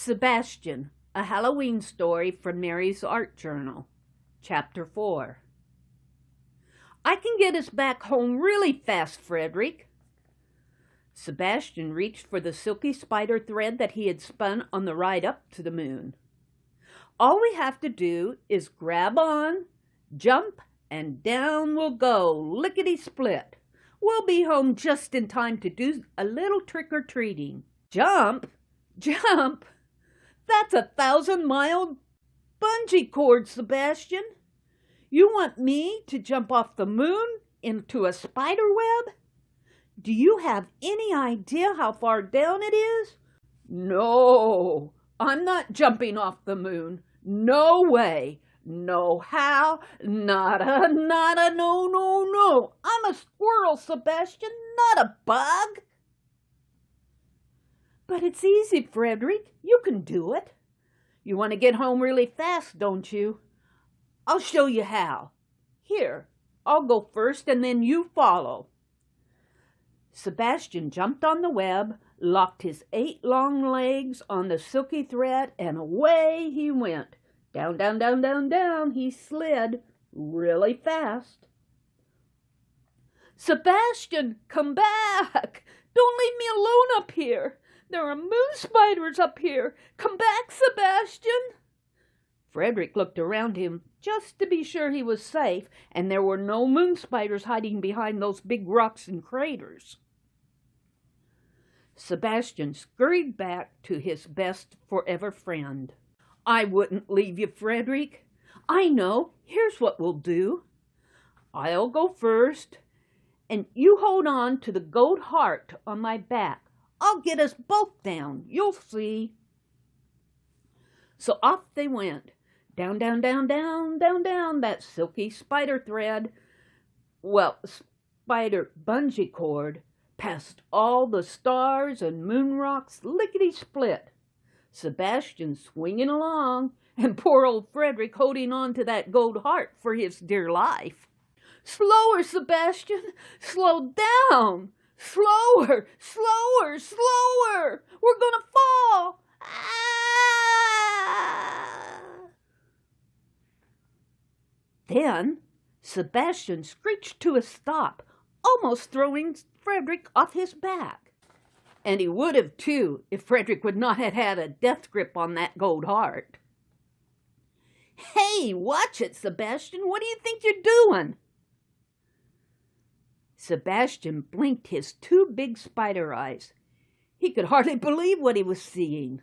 Sebastian, a Halloween story from Mary's art journal. Chapter 4. I can get us back home really fast, Frederick. Sebastian reached for the silky spider thread that he had spun on the ride up to the moon. All we have to do is grab on, jump, and down we'll go, lickety-split. We'll be home just in time to do a little trick-or-treating. Jump? Jump? That's 1,000-mile bungee cord, Sebastian. You want me to jump off the moon into a spider web? Do you have any idea how far down it is? No, I'm not jumping off the moon. No way. No how. Nada, nada, no. I'm a squirrel, Sebastian, not a bug. But it's easy, Frederick. You can do it. You want to get home really fast, don't you? I'll show you how. Here, I'll go first and then you follow. Sebastian jumped on the web, locked his 8 long legs on the silky thread, and away he went. Down, down, down, down, down he slid really fast. Sebastian, come back! Don't leave me alone up here. There are moon spiders up here. Come back, Sebastian. Frederick looked around him just to be sure he was safe, and there were no moon spiders hiding behind those big rocks and craters. Sebastian scurried back to his best forever friend. I wouldn't leave you, Frederick. I know. Here's what we'll do. I'll go first, and you hold on to the gold heart on my back. I'll get us both down. You'll see. So off they went. Down, down, down, down, down, down that silky spider thread. Well, spider bungee cord. Past all the stars and moon rocks, lickety-split. Sebastian swinging along, and poor old Frederick holding on to that gold heart for his dear life. Slower, Sebastian! Slow down! Slower! Slower! Slower! We're gonna fall! Ah! Then Sebastian screeched to a stop, almost throwing Frederick off his back. And he would have, too, if Frederick would not have had a death grip on that gold heart. Hey, watch it, Sebastian. What do you think you're doing? Sebastian blinked his 2 big spider eyes. He could hardly believe what he was seeing.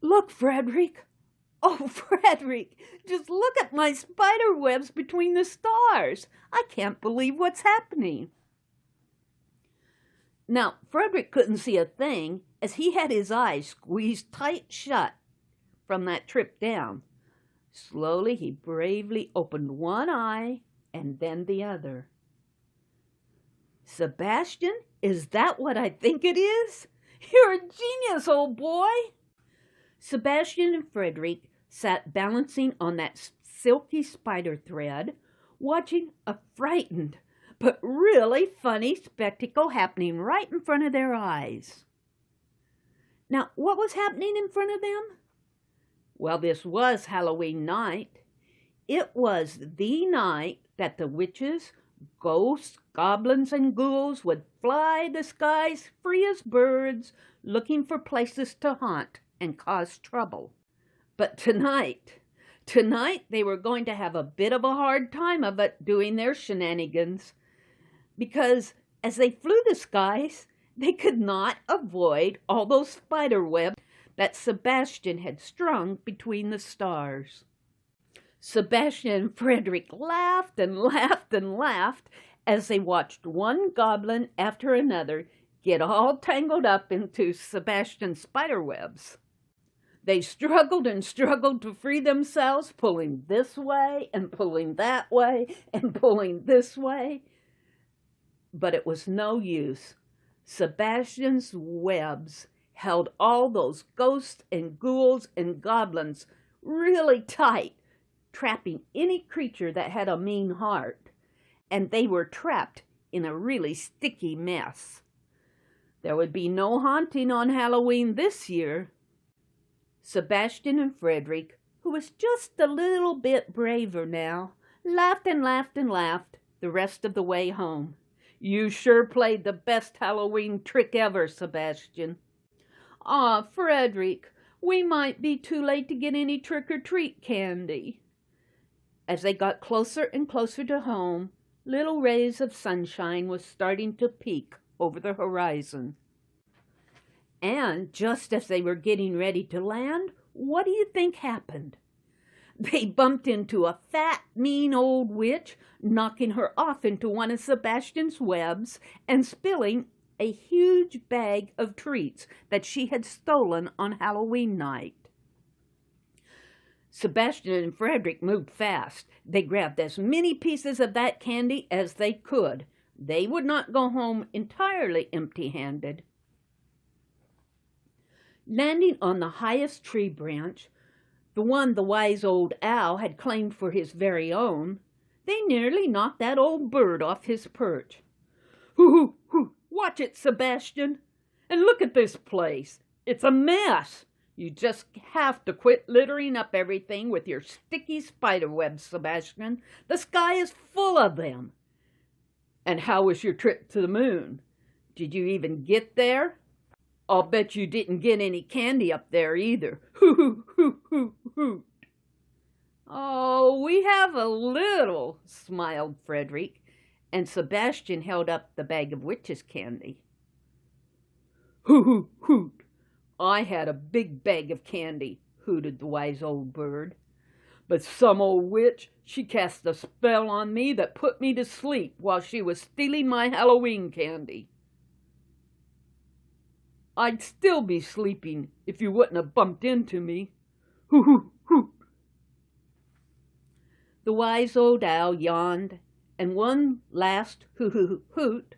Look, Frederick. Oh, Frederick, just look at my spider webs between the stars. I can't believe what's happening. Now, Frederick couldn't see a thing as he had his eyes squeezed tight shut from that trip down. Slowly, he bravely opened one eye and then the other. Sebastian, is that what I think it is? You're a genius, old boy. Sebastian and Frederick sat balancing on that silky spider thread, watching a frightened but really funny spectacle happening right in front of their eyes. Now, what was happening in front of them? Well, this was Halloween night. It was the night that the witches, ghosts, goblins, and ghouls would fly the skies free as birds, looking for places to haunt and cause trouble. But tonight they were going to have a bit of a hard time of it doing their shenanigans, because as they flew the skies, they could not avoid all those spider webs that Sebastian had strung between the stars. Sebastian and Frederick laughed and laughed and laughed as they watched one goblin after another get all tangled up into Sebastian's spider webs. They struggled and struggled to free themselves, pulling this way and pulling that way and pulling this way. But it was no use. Sebastian's webs held all those ghosts and ghouls and goblins really tight, trapping any creature that had a mean heart, and they were trapped in a really sticky mess. There would be no haunting on Halloween this year. Sebastian and Frederick, who was just a little bit braver now, laughed and laughed and laughed the rest of the way home. You sure played the best Halloween trick ever, Sebastian. Ah, Frederick, we might be too late to get any trick-or-treat candy. As they got closer and closer to home, little rays of sunshine was starting to peek over the horizon. And just as they were getting ready to land, what do you think happened? They bumped into a fat, mean old witch, knocking her off into one of Sebastian's webs and spilling a huge bag of treats that she had stolen on Halloween night. Sebastian and Frederick moved fast. They grabbed as many pieces of that candy as they could. They would not go home entirely empty-handed. Landing on the highest tree branch, the one the wise old owl had claimed for his very own, they nearly knocked that old bird off his perch. Hoo, hoo, hoo! Watch it, Sebastian! And look at this place! It's a mess! You just have to quit littering up everything with your sticky spider webs, Sebastian. The sky is full of them. And how was your trip to the moon? Did you even get there? I'll bet you didn't get any candy up there either. Hoo, hoo, hoo, hoo, hoo. Oh, we have a little, smiled Frederick, and Sebastian held up the bag of witch's candy. Hoo, hoo, hoot. I had a big bag of candy, hooted the wise old bird. But some old witch, she cast a spell on me that put me to sleep while she was stealing my Halloween candy. I'd still be sleeping if you wouldn't have bumped into me. Hoo, hoo, hoo. The wise old owl yawned, and one last hoot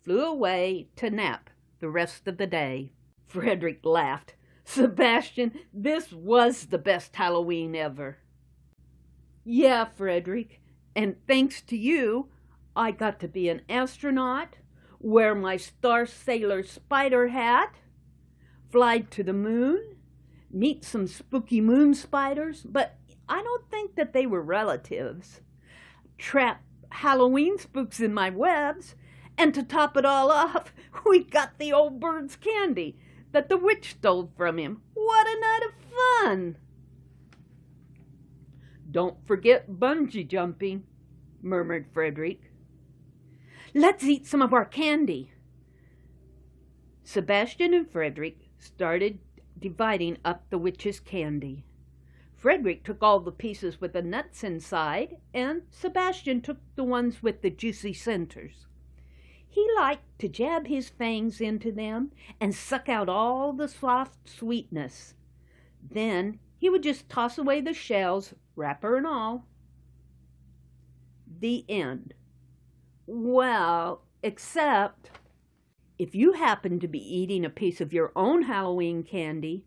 flew away to nap the rest of the day. Frederick laughed. Sebastian, this was the best Halloween ever. Yeah, Frederick, and thanks to you, I got to be an astronaut, wear my Star Sailor spider hat, fly to the moon, meet some spooky moon spiders, but I don't think that they were relatives, trap Halloween spooks in my webs, and to top it all off, we got the old bird's candy that the witch stole from him. What a night of fun! Don't forget bungee jumping, murmured Frederick. Let's eat some of our candy. Sebastian and Frederick started dividing up the witch's candy. Frederick took all the pieces with the nuts inside, and Sebastian took the ones with the juicy centers. He liked to jab his fangs into them and suck out all the soft sweetness. Then he would just toss away the shells, wrapper and all. The end. Well, except if you happen to be eating a piece of your own Halloween candy,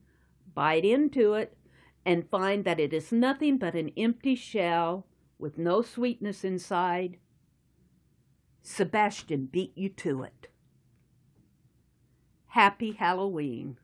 bite into it and find that it is nothing but an empty shell with no sweetness inside, Sebastian beat you to it. Happy Halloween.